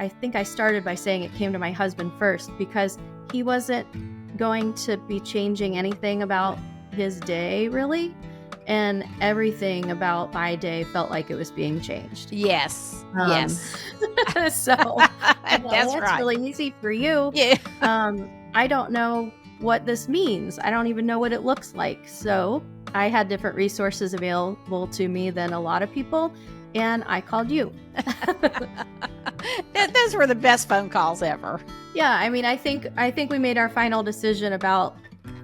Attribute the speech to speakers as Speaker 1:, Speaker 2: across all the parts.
Speaker 1: I think I started by saying it came to my husband first because he wasn't going to be changing anything about his day, really. And everything about my day felt like it was being changed.
Speaker 2: Yes.
Speaker 1: So
Speaker 2: That's right.
Speaker 1: really easy for you.
Speaker 2: Yeah.
Speaker 1: I don't know what this means. I don't even know what it looks like. So I had different resources available to me than a lot of people, and I called you.
Speaker 2: Those were the best phone calls ever.
Speaker 1: Yeah, I mean, I think we made our final decision about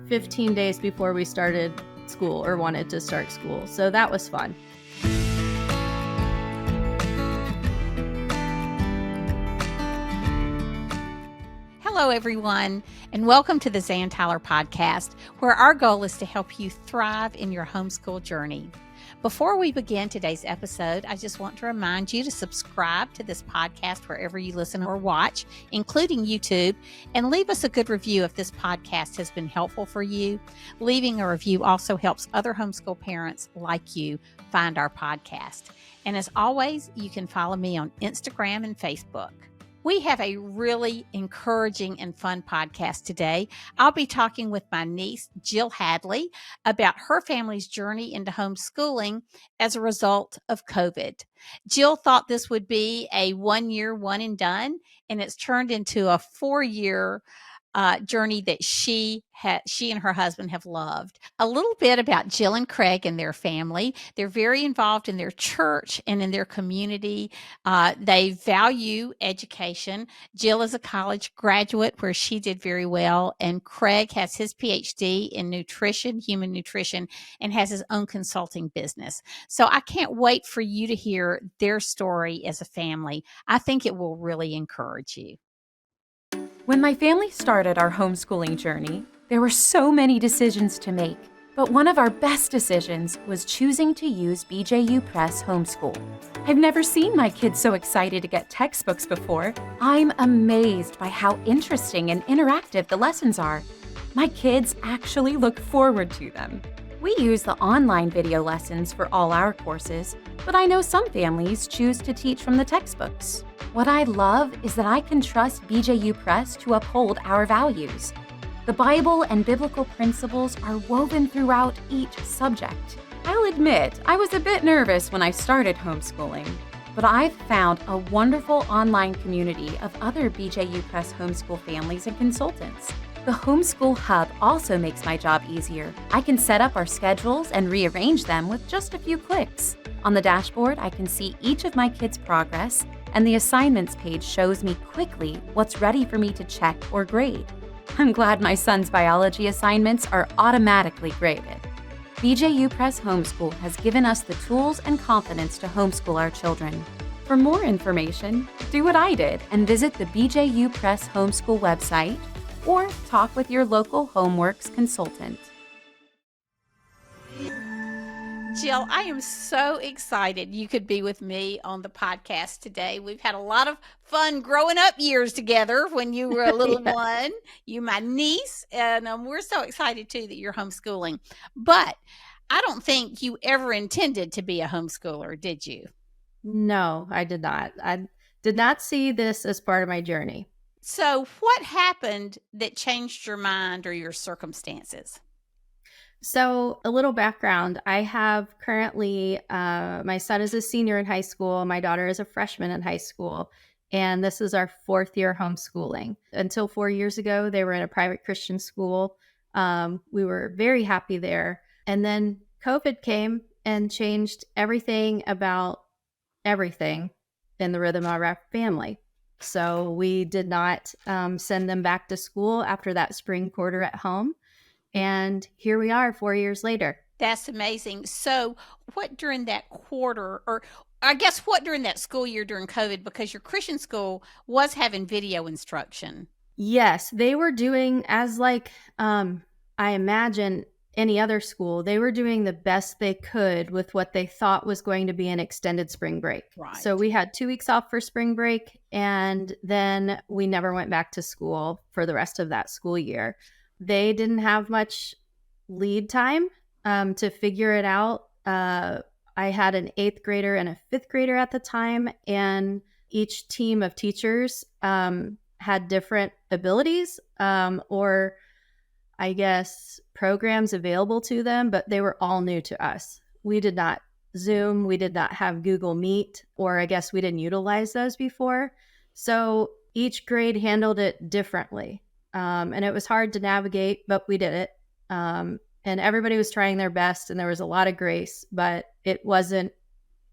Speaker 1: 15 days before we started school or wanted to start school. So that was fun.
Speaker 2: Hello, everyone, and welcome to the Zan Tyler Podcast, where our goal is to help you thrive in your homeschool journey. Before we begin today's episode, I just want to remind you to subscribe to this podcast wherever you listen or watch, including YouTube, and leave us a good review if this podcast has been helpful for you. Leaving a review also helps other homeschool parents like you find our podcast. And as always, you can follow me on Instagram and Facebook. We have a really encouraging and fun podcast today. I'll be talking with my niece, Jill Hadley, about her family's journey into homeschooling as a result of COVID. Jill thought this would be a 1-year, one and done, and it's turned into a 4-year journey that she and her husband have loved. A little bit about Jill and Craig and their family. They're very involved in their church and in their community. They value education. Jill is a college graduate where she did very well, and Craig has his PhD in nutrition, human nutrition, and has his own consulting business. So I can't wait for you to hear their story as a family. I think it will really encourage you.
Speaker 3: When my family started our homeschooling journey, there were so many decisions to make, but one of our best decisions was choosing to use BJU Press Homeschool. I've never seen my kids so excited to get textbooks before. I'm amazed by how interesting and interactive the lessons are. My kids actually look forward to them. We use the online video lessons for all our courses, but I know some families choose to teach from the textbooks. What I love is that I can trust BJU Press to uphold our values. The Bible and biblical principles are woven throughout each subject. I'll admit, I was a bit nervous when I started homeschooling, but I've found a wonderful online community of other BJU Press homeschool families and consultants. The Homeschool Hub also makes my job easier. I can set up our schedules and rearrange them with just a few clicks. On the dashboard, I can see each of my kids' progress, and the assignments page shows me quickly what's ready for me to check or grade. I'm glad my son's biology assignments are automatically graded. BJU Press Homeschool has given us the tools and confidence to homeschool our children. For more information, do what I did and visit the BJU Press Homeschool website or talk with your local HomeWorks consultant.
Speaker 2: Jill, I am so excited you could be with me on the podcast today. We've had a lot of fun growing up years together when you were a little one. You, my niece, and we're so excited too that you're homeschooling. But I don't think you ever intended to be a homeschooler, did you?
Speaker 1: No, I did not. I did not see this as part of my journey.
Speaker 2: So what happened that changed your mind or your circumstances?
Speaker 1: So a little background, I have currently, my son is a senior in high school. My daughter is a freshman in high school. And this is our 4th year homeschooling. Until 4 years ago, they were in a private Christian school. We were very happy there. And then COVID came and changed everything about everything in the rhythm of our family. So we did not send them back to school after that spring quarter at home. And here we are 4 years later.
Speaker 2: That's amazing. So what during that quarter, or I guess what during that school year during COVID, because your Christian school was having video instruction?
Speaker 1: Yes, they were doing as like, I imagine any other school, they were doing the best they could with what they thought was going to be an extended spring break.
Speaker 2: Right.
Speaker 1: So we had 2 weeks off for spring break, and then we never went back to school for the rest of that school year. They didn't have much lead time to figure it out. I had an 8th grader and a 5th grader at the time, and each team of teachers had different abilities or I guess programs available to them, but they were all new to us. We did not Zoom, we did not have Google Meet, or I guess we didn't utilize those before. So each grade handled it differently. And it was hard to navigate, but we did it. And everybody was trying their best, and there was a lot of grace, but it wasn't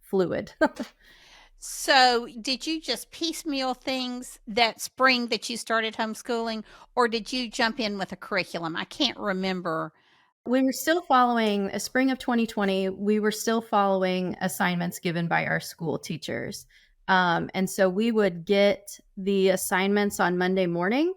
Speaker 1: fluid.
Speaker 2: So did you just piecemeal things that spring that you started homeschooling, or did you jump in with a curriculum? I can't remember.
Speaker 1: We were still following spring of 2020. We were still following assignments given by our school teachers. And so we would get the assignments on Monday morning,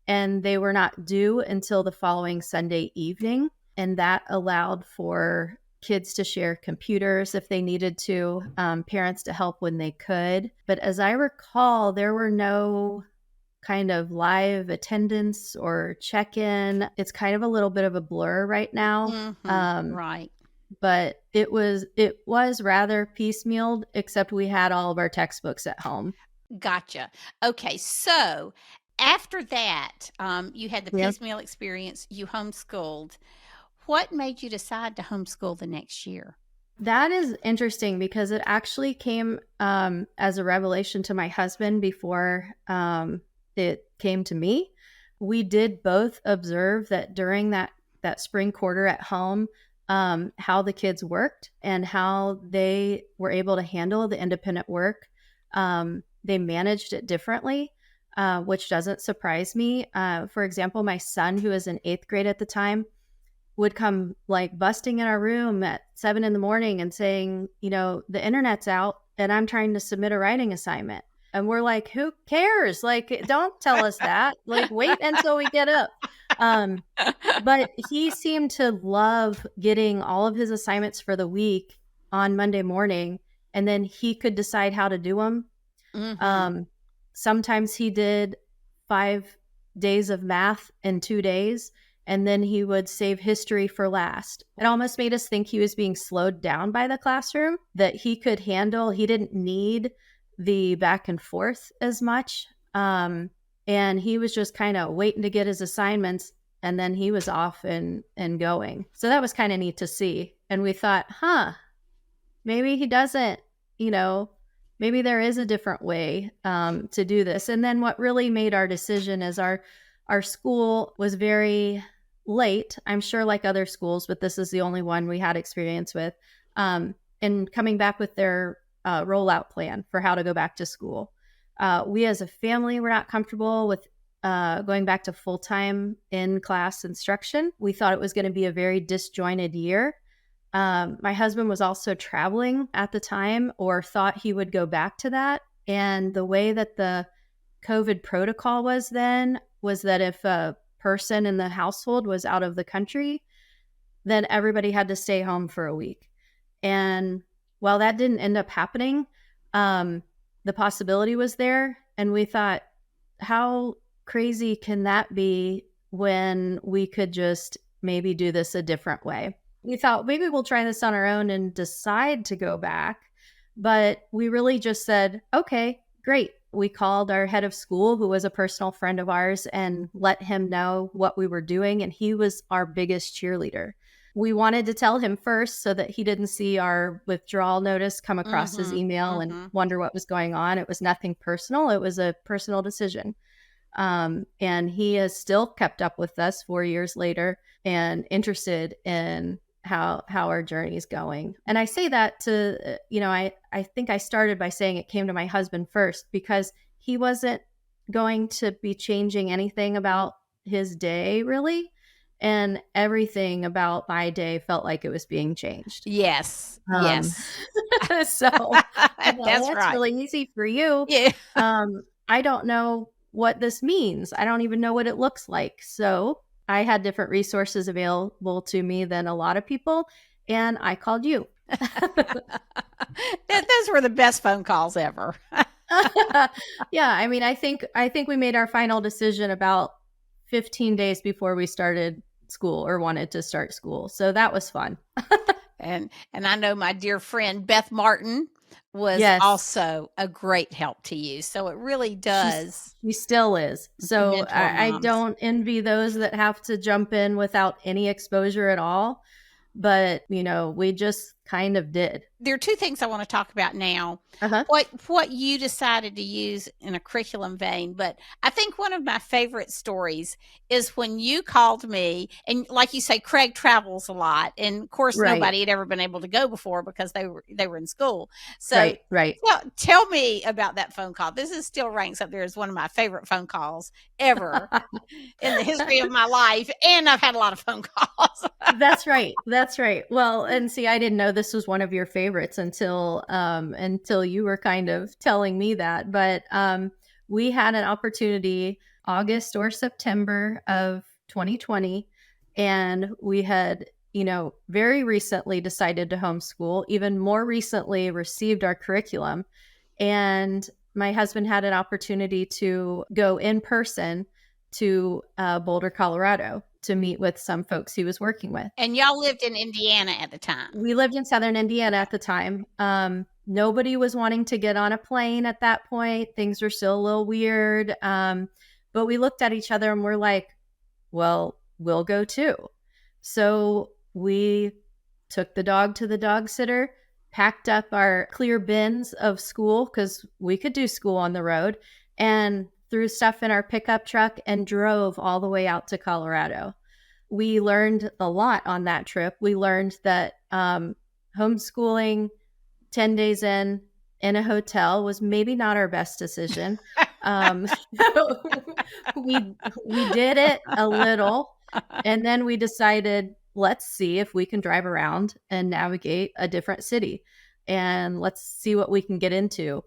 Speaker 1: and they were not due until the following Sunday evening. And that allowed for kids to share computers if they needed to, parents to help when they could. But as I recall, there were no kind of live attendance or check-in. It's kind of a little bit of a blur right now.
Speaker 2: Right.
Speaker 1: But it was rather piecemealed, except we had all of our textbooks at home.
Speaker 2: Gotcha. Okay. So after that, you had the
Speaker 1: Yep.
Speaker 2: piecemeal experience, you homeschooled. What made you decide to homeschool the next year?
Speaker 1: That is interesting because it actually came as a revelation to my husband before it came to me. We did both observe that during that spring quarter at home, how the kids worked and how they were able to handle the independent work. They managed it differently, which doesn't surprise me. For example, my son, who was in 8th grade at the time, would come like busting in our room at 7 a.m. and saying, the internet's out and I'm trying to submit a writing assignment. And we're like, who cares? Like, don't tell us that. Like, wait until we get up. But he seemed to love getting all of his assignments for the week on Monday morning, and then he could decide how to do them. Sometimes he did 5 days of math in 2 days, and then he would save history for last. It almost made us think he was being slowed down by the classroom, that he could handle. He didn't need the back and forth as much. And he was just kind of waiting to get his assignments, and then he was off and going. So that was kind of neat to see. And we thought, maybe he doesn't, maybe there is a different way to do this. And then what really made our decision is our school was very late, I'm sure like other schools, but this is the only one we had experience with, in coming back with their rollout plan for how to go back to school. We as a family were not comfortable with going back to full-time in-class instruction. We thought it was going to be a very disjointed year. My husband was also traveling at the time, or thought he would go back to that. And the way that the COVID protocol was then was that if a person in the household was out of the country, then everybody had to stay home for a week. And while that didn't end up happening, the possibility was there. And we thought, how crazy can that be when we could just maybe do this a different way? We thought maybe we'll try this on our own and decide to go back. But we really just said, okay, great. We called our head of school, who was a personal friend of ours, and let him know what we were doing. And he was our biggest cheerleader. We wanted to tell him first so that he didn't see our withdrawal notice come across his email and wonder what was going on. It was nothing personal. It was a personal decision. And he has still kept up with us 4 years later and interested in how our journey is going. And I say that to, I think I started by saying it came to my husband first, because he wasn't going to be changing anything about his day really. And everything about my day felt like it was being changed.
Speaker 2: Yes. Yes.
Speaker 1: So that's
Speaker 2: right.
Speaker 1: really easy for you.
Speaker 2: Yeah.
Speaker 1: I don't know what this means. I don't even know what it looks like. So I had different resources available to me than a lot of people, and I called you.
Speaker 2: Those were the best phone calls ever.
Speaker 1: Yeah, I mean, I think we made our final decision about 15 days before we started school, or wanted to start school. So that was fun.
Speaker 2: And I know my dear friend Beth Martin, was
Speaker 1: Yes.
Speaker 2: also a great help to you. So it really
Speaker 1: She's
Speaker 2: does
Speaker 1: she still is. So
Speaker 2: mentor
Speaker 1: I
Speaker 2: moms.
Speaker 1: don't envy those that have to jump in without any exposure at all. But, we just kind of did.
Speaker 2: There are two things I want to talk about now.
Speaker 1: Uh-huh.
Speaker 2: What you decided to use in a curriculum vein, but I think one of my favorite stories is when you called me, and like you say, Craig travels a lot, and of course
Speaker 1: Right.
Speaker 2: nobody had ever been able to go before because they were in school. So
Speaker 1: Right.
Speaker 2: tell me about that phone call. This is still ranks up there as one of my favorite phone calls ever in the history of my life, and I've had a lot of phone calls.
Speaker 1: That's right. That's right. Well, and see, I didn't know this was one of your favorites until you were kind of telling me that. But we had an opportunity August or September of 2020, and we had, very recently decided to homeschool, even more recently received our curriculum. And my husband had an opportunity to go in person to Boulder, Colorado, to meet with some folks he was working with.
Speaker 2: And y'all lived in Indiana at the time.
Speaker 1: We lived in Southern Indiana at the time. Nobody was wanting to get on a plane at that point. Things were still a little weird. But we looked at each other and we're like, well, we'll go too. So we took the dog to the dog sitter, packed up our clear bins of school because we could do school on the road, and threw stuff in our pickup truck and drove all the way out to Colorado. We learned a lot on that trip. We learned that homeschooling 10 days in a hotel was maybe not our best decision. We did it a little, and then we decided, let's see if we can drive around and navigate a different city, and let's see what we can get into.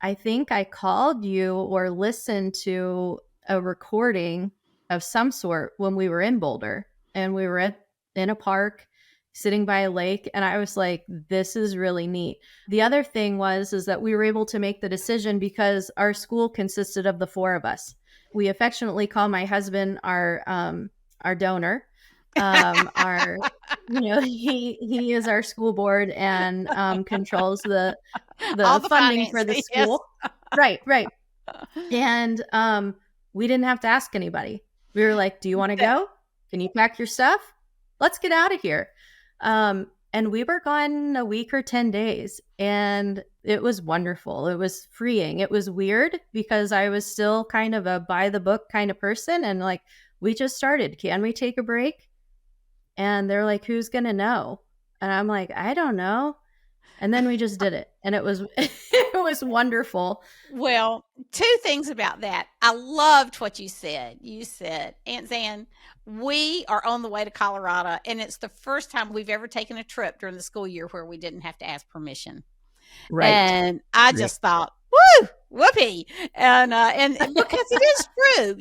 Speaker 1: I think I called you or listened to a recording of some sort when we were in Boulder, and we were in a park sitting by a lake, and I was like, this is really neat. The other thing is that we were able to make the decision because our school consisted of the four of us. We affectionately call my husband our donor. He is our school board and controls the
Speaker 2: All the
Speaker 1: funding for the
Speaker 2: finances,
Speaker 1: school.
Speaker 2: yes.
Speaker 1: Right. And we didn't have to ask anybody. We were like, do you want to go? Can you pack your stuff? Let's get out of here. And we were gone a week or 10 days, and it was wonderful. It was freeing. It was weird because I was still kind of a by the book kind of person. And like, we just started. Can we take a break? And they're like, who's going to know? And I'm like, I don't know. And then we just did it. And it was it was wonderful.
Speaker 2: Well, two things about that. I loved what you said. You said, Aunt Zan, we are on the way to Colorado, and it's the first time we've ever taken a trip during the school year where we didn't have to ask permission.
Speaker 1: Right.
Speaker 2: And I just thought, woo, whoopee. And because it is true,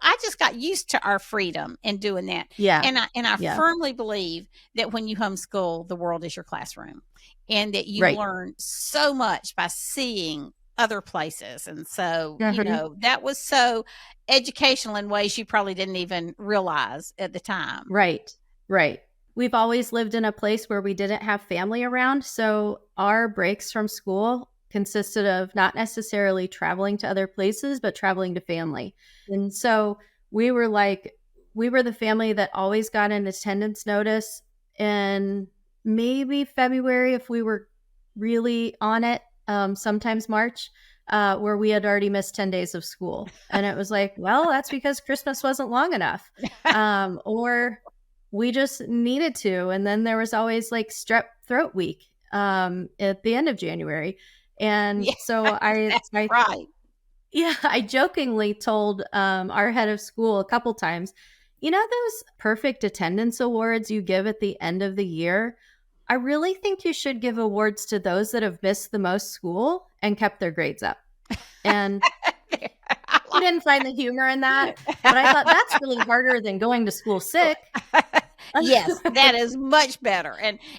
Speaker 2: I just got used to our freedom in doing that.
Speaker 1: Yeah.
Speaker 2: And I firmly believe that when you homeschool, the world is your classroom, and that you learn so much by seeing other places. And so, that was so educational in ways you probably didn't even realize at the time.
Speaker 1: Right. We've always lived in a place where we didn't have family around. So our breaks from school consisted of not necessarily traveling to other places, but traveling to family. And so we were the family that always got an attendance notice in maybe February if we were really on it, sometimes March, where we had already missed 10 days of school. And it was like, well, that's because Christmas wasn't long enough. Or we just needed to. And then there was always like strep throat week at the end of January. And so I jokingly told our head of school a couple times, those perfect attendance awards you give at the end of the year, I really think you should give awards to those that have missed the most school and kept their grades up. And I didn't find the humor in that, but I thought that's really harder than going to school sick.
Speaker 2: Yes, that is much better.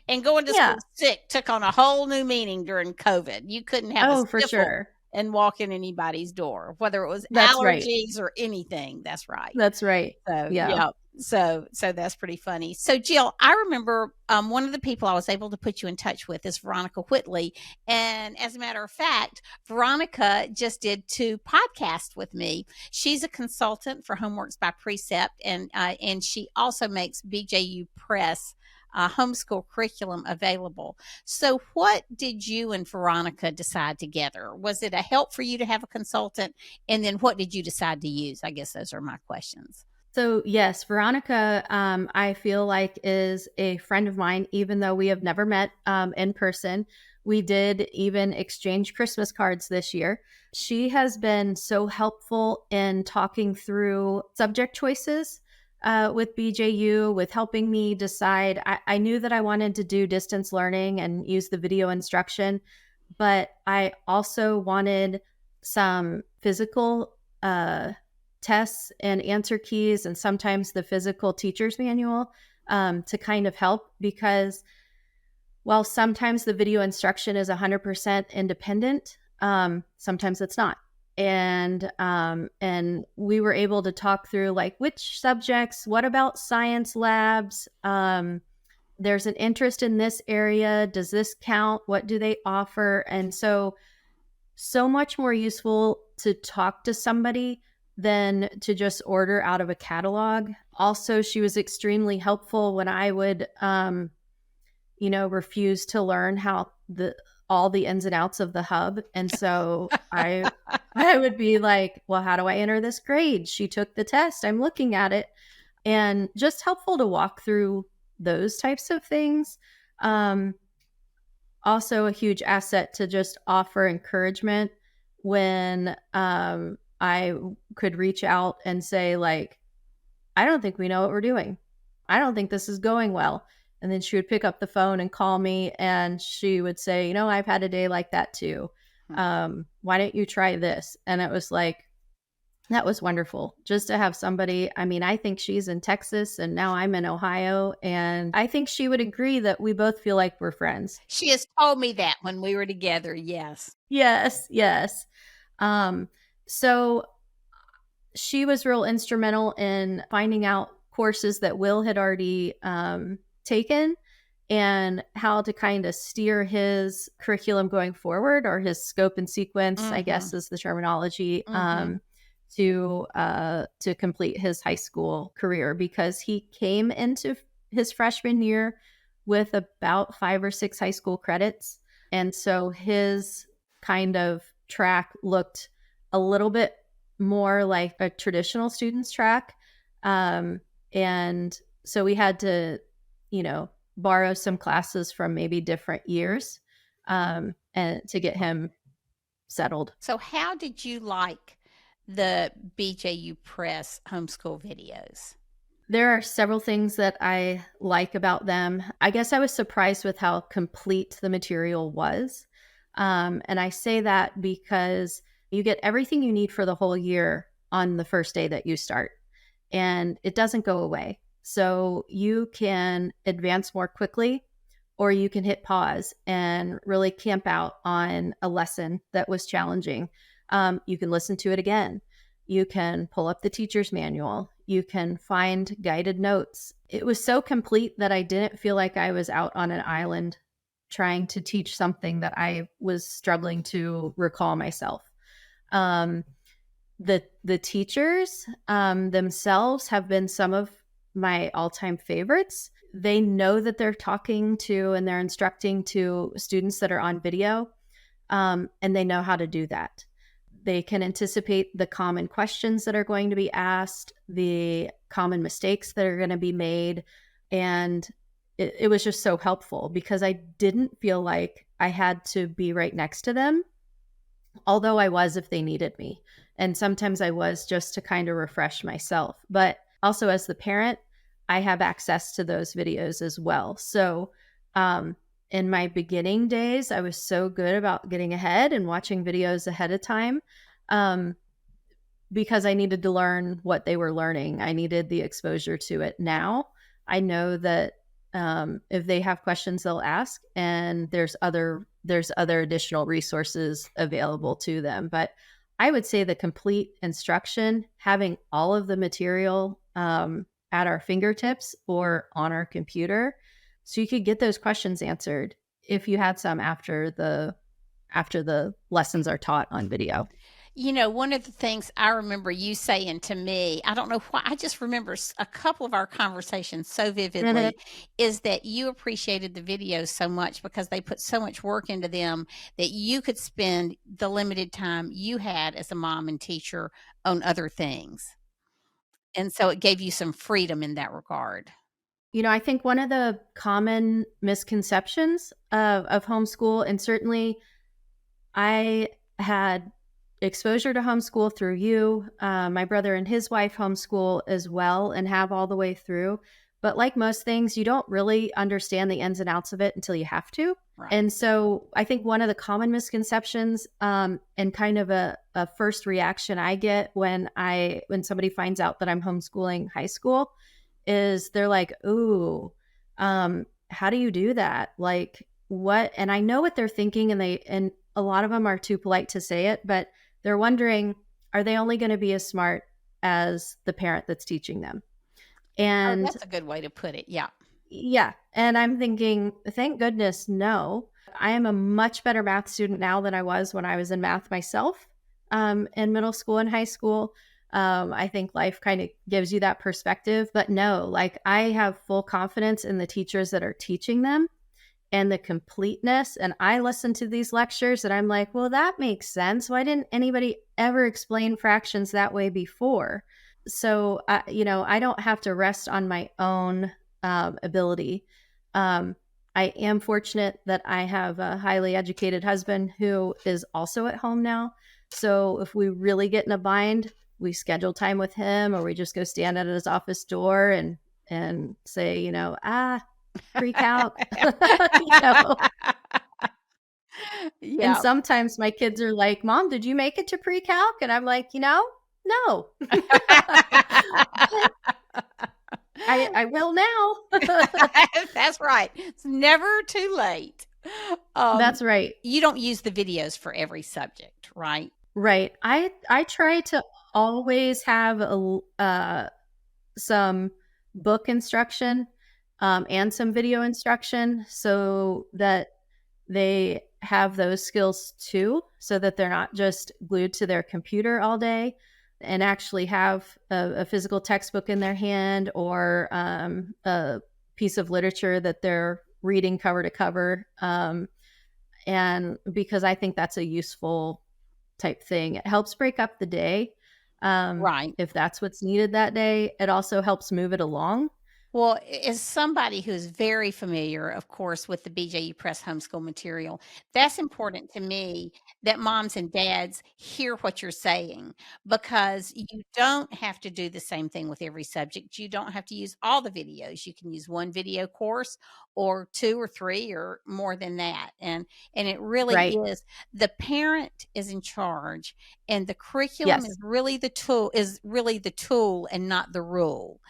Speaker 2: And going to school sick took on a whole new meaning during COVID. You couldn't have
Speaker 1: for sure
Speaker 2: and walk in anybody's door, whether it was allergies or anything. That's right.
Speaker 1: That's right.
Speaker 2: So So that's pretty funny. So Jill, I remember one of the people I was able to put you in touch with is Veronica Whitley. And as a matter of fact, Veronica just did 2 podcasts with me. She's a consultant for Homeworks by Precept, and she also makes BJU Press homeschool curriculum available. So what did you and Veronica decide together? Was it a help for you to have a consultant? And then what did you decide to use? I guess those are my questions.
Speaker 1: So yes, Veronica, I feel like is a friend of mine, even though we have never met in person. We did even exchange Christmas cards this year. She has been so helpful in talking through subject choices with BJU, with helping me decide. I knew that I wanted to do distance learning and use the video instruction, but I also wanted some physical tests and answer keys, and sometimes the physical teacher's manual to kind of help, because while sometimes the video instruction is 100% independent, sometimes it's not. And we were able to talk through like which subjects, what about science labs? There's an interest in this area. Does this count? What do they offer? And so much more useful to talk to somebody than to just order out of a catalog. Also, she was extremely helpful when I would, refuse to learn how all the ins and outs of the hub. And so I would be like, well, how do I enter this grade? She took the test. I'm looking at it. And just helpful to walk through those types of things. Also a huge asset to just offer encouragement when I could reach out and say, like, I don't think we know what we're doing. I don't think this is going well. And then she would pick up the phone and call me, and she would say, I've had a day like that too. Why don't you try this? And it was like, that was wonderful just to have somebody. I mean, I think she's in Texas and now I'm in Ohio, and I think she would agree that we both feel like we're friends.
Speaker 2: She has told me that when we were together. Yes.
Speaker 1: Yes. So she was real instrumental in finding out courses that Will had already taken and how to kind of steer his curriculum going forward, or his scope and sequence, I guess is the terminology, to complete his high school career, because he came into his freshman year with about 5 or 6 high school credits. And so his kind of track looked a little bit more like a traditional student's track. And so we had to, borrow some classes from maybe different years and to get him settled.
Speaker 2: So how did you like the BJU Press homeschool videos?
Speaker 1: There are several things that I like about them. I guess I was surprised with how complete the material was. And I say that because you get everything you need for the whole year on the first day that you start, and it doesn't go away. So you can advance more quickly, or you can hit pause and really camp out on a lesson that was challenging. You can listen to it again. You can pull up the teacher's manual. You can find guided notes. It was so complete that I didn't feel like I was out on an island trying to teach something that I was struggling to recall myself. The teachers themselves have been some of my all-time favorites. They know that they're talking to and they're instructing to students that are on video, and they know how to do that. They can anticipate the common questions that are going to be asked, the common mistakes that are going to be made. And it was just so helpful because I didn't feel like I had to be right next to them, although I was if they needed me. And sometimes I was just to kind of refresh myself. But also as the parent, I have access to those videos as well. So in my beginning days, I was so good about getting ahead and watching videos ahead of time because I needed to learn what they were learning. I needed the exposure to it. Now I know that if they have questions, they'll ask, and there's other additional resources available to them. But I would say the complete instruction, having all of the material, at our fingertips or on our computer. So you could get those questions answered if you had some after the lessons are taught on video.
Speaker 2: One of the things I remember you saying to me, I don't know why, I just remember a couple of our conversations so vividly, is that you appreciated the videos so much because they put so much work into them that you could spend the limited time you had as a mom and teacher on other things. And so it gave you some freedom in that regard.
Speaker 1: I think one of the common misconceptions of homeschool, and certainly I had exposure to homeschool through you. My brother and his wife homeschool as well and have all the way through. But like most things, you don't really understand the ins and outs of it until you have to.
Speaker 2: Right.
Speaker 1: And so I think one of the common misconceptions and kind of a first reaction I get when somebody finds out that I'm homeschooling high school is they're like, ooh, how do you do that? Like what? And I know what they're thinking, and a lot of them are too polite to say it, but they're wondering, are they only going to be as smart as the parent that's teaching them? And
Speaker 2: that's a good way to put it. Yeah.
Speaker 1: Yeah. And I'm thinking, thank goodness, no. I am a much better math student now than I was when I was in math myself in middle school and high school. I think life kind of gives you that perspective. But no, like I have full confidence in the teachers that are teaching them and the completeness. And I listen to these lectures and I'm like, well, that makes sense. Why didn't anybody ever explain fractions that way before? So, I don't have to rest on my own ability. I am fortunate that I have a highly educated husband who is also at home now. So if we really get in a bind, we schedule time with him, or we just go stand at his office door and say, pre-calc.
Speaker 2: Yeah.
Speaker 1: And sometimes my kids are like, Mom, did you make it to pre-calc? And I'm like, no. I will now.
Speaker 2: That's right. It's never too late.
Speaker 1: That's right.
Speaker 2: You don't use the videos for every subject, right?
Speaker 1: Right. I try to always have some book instruction and some video instruction so that they have those skills too, so that they're not just glued to their computer all day, and actually have a physical textbook in their hand or a piece of literature that they're reading cover to cover. And because I think that's a useful type thing. It helps break up the day.
Speaker 2: Right.
Speaker 1: If that's what's needed that day. It also helps move it along.
Speaker 2: Well, as somebody who's very familiar, of course, with the BJU Press homeschool material, that's important to me that moms and dads hear what you're saying, because you don't have to do the same thing with every subject. You don't have to use all the videos. You can use one video course or 2 or 3 or more than that. And it really
Speaker 1: Right.
Speaker 2: is, the parent is in charge, and the curriculum
Speaker 1: Yes.
Speaker 2: is really the tool and not the rule.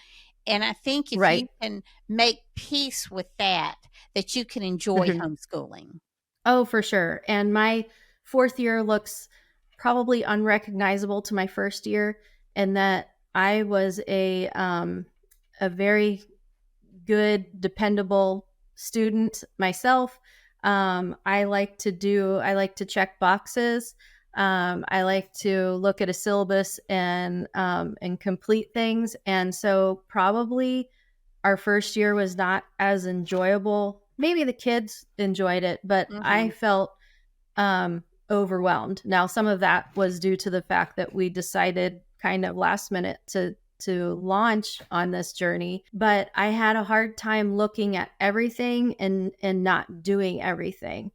Speaker 2: And I think if
Speaker 1: Right.
Speaker 2: you can make peace with that you can enjoy
Speaker 1: Mhm.
Speaker 2: homeschooling.
Speaker 1: Oh, for sure. And my fourth year looks probably unrecognizable to my first year, in that I was a very good, dependable student myself. I like to check boxes. I like to look at a syllabus and complete things. And so probably our first year was not as enjoyable. Maybe the kids enjoyed it, but I felt overwhelmed. Now, some of that was due to the fact that we decided kind of last minute to launch on this journey, but I had a hard time looking at everything and not doing everything.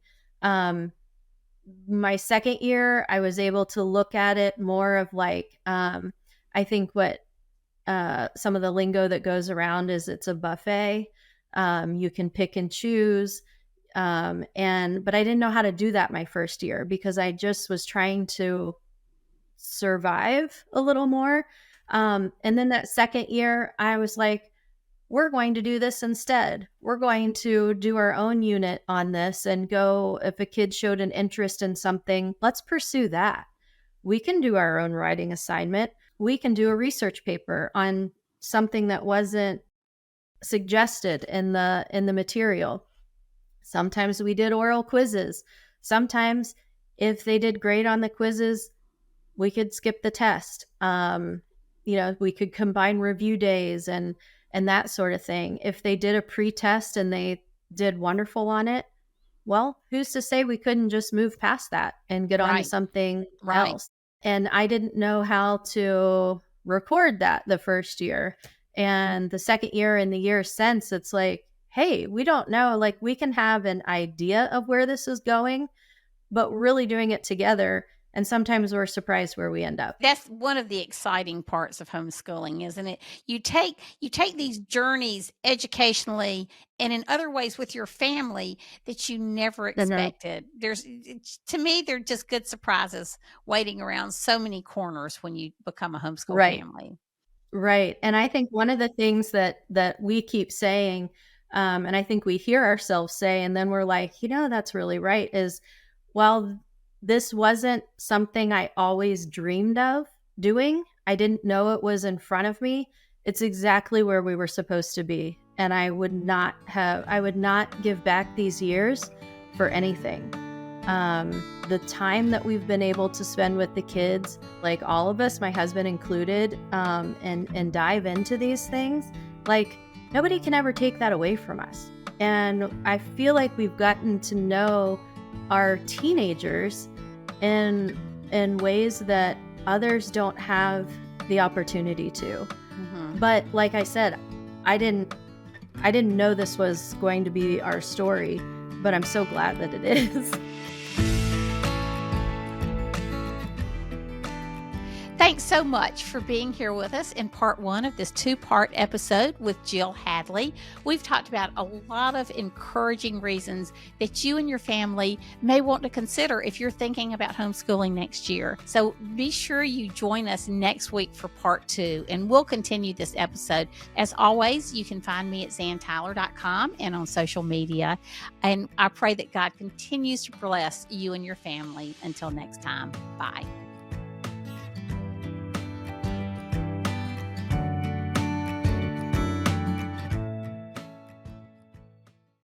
Speaker 1: My second year, I was able to look at it more of like, I think what some of the lingo that goes around is it's a buffet. You can pick and choose. But I didn't know how to do that my first year because I just was trying to survive a little more. And then that second year, I was like, we're going to do this instead. We're going to do our own unit on this and go, if a kid showed an interest in something, let's pursue that. We can do our own writing assignment. We can do a research paper on something that wasn't suggested in the material. Sometimes we did oral quizzes. Sometimes if they did great on the quizzes, we could skip the test. We could combine review days and that sort of thing. If they did a pre-test and they did wonderful on it, well, who's to say we couldn't just move past that and get on to something else? And I didn't know how to record that the first year. And the second year and the year since, it's like, hey, we don't know. Like, we can have an idea of where this is going, but really doing it together. And sometimes we're surprised where we end up.
Speaker 2: That's one of the exciting parts of homeschooling, isn't it? You take these journeys educationally and in other ways with your family that you never expected. To me, they're just good surprises waiting around so many corners when you become a homeschool family.
Speaker 1: Right. And I think one of the things that we keep saying, and I think we hear ourselves say, and then we're like, that's really right, is, well, this wasn't something I always dreamed of doing. I didn't know it was in front of me. It's exactly where we were supposed to be. And I would not give back these years for anything. The time that we've been able to spend with the kids, like all of us, my husband included, and dive into these things, like nobody can ever take that away from us. And I feel like we've gotten to know our teenagers in ways that others don't have the opportunity to. Mm-hmm. But like I said, I didn't know this was going to be our story, but I'm so glad that it is.
Speaker 2: Thanks so much for being here with us in part 1 of this 2-part episode with Jill Hadley. We've talked about a lot of encouraging reasons that you and your family may want to consider if you're thinking about homeschooling next year. So be sure you join us next week for part 2, and we'll continue this episode. As always, you can find me at zantyler.com and on social media. And I pray that God continues to bless you and your family. Until next time, bye.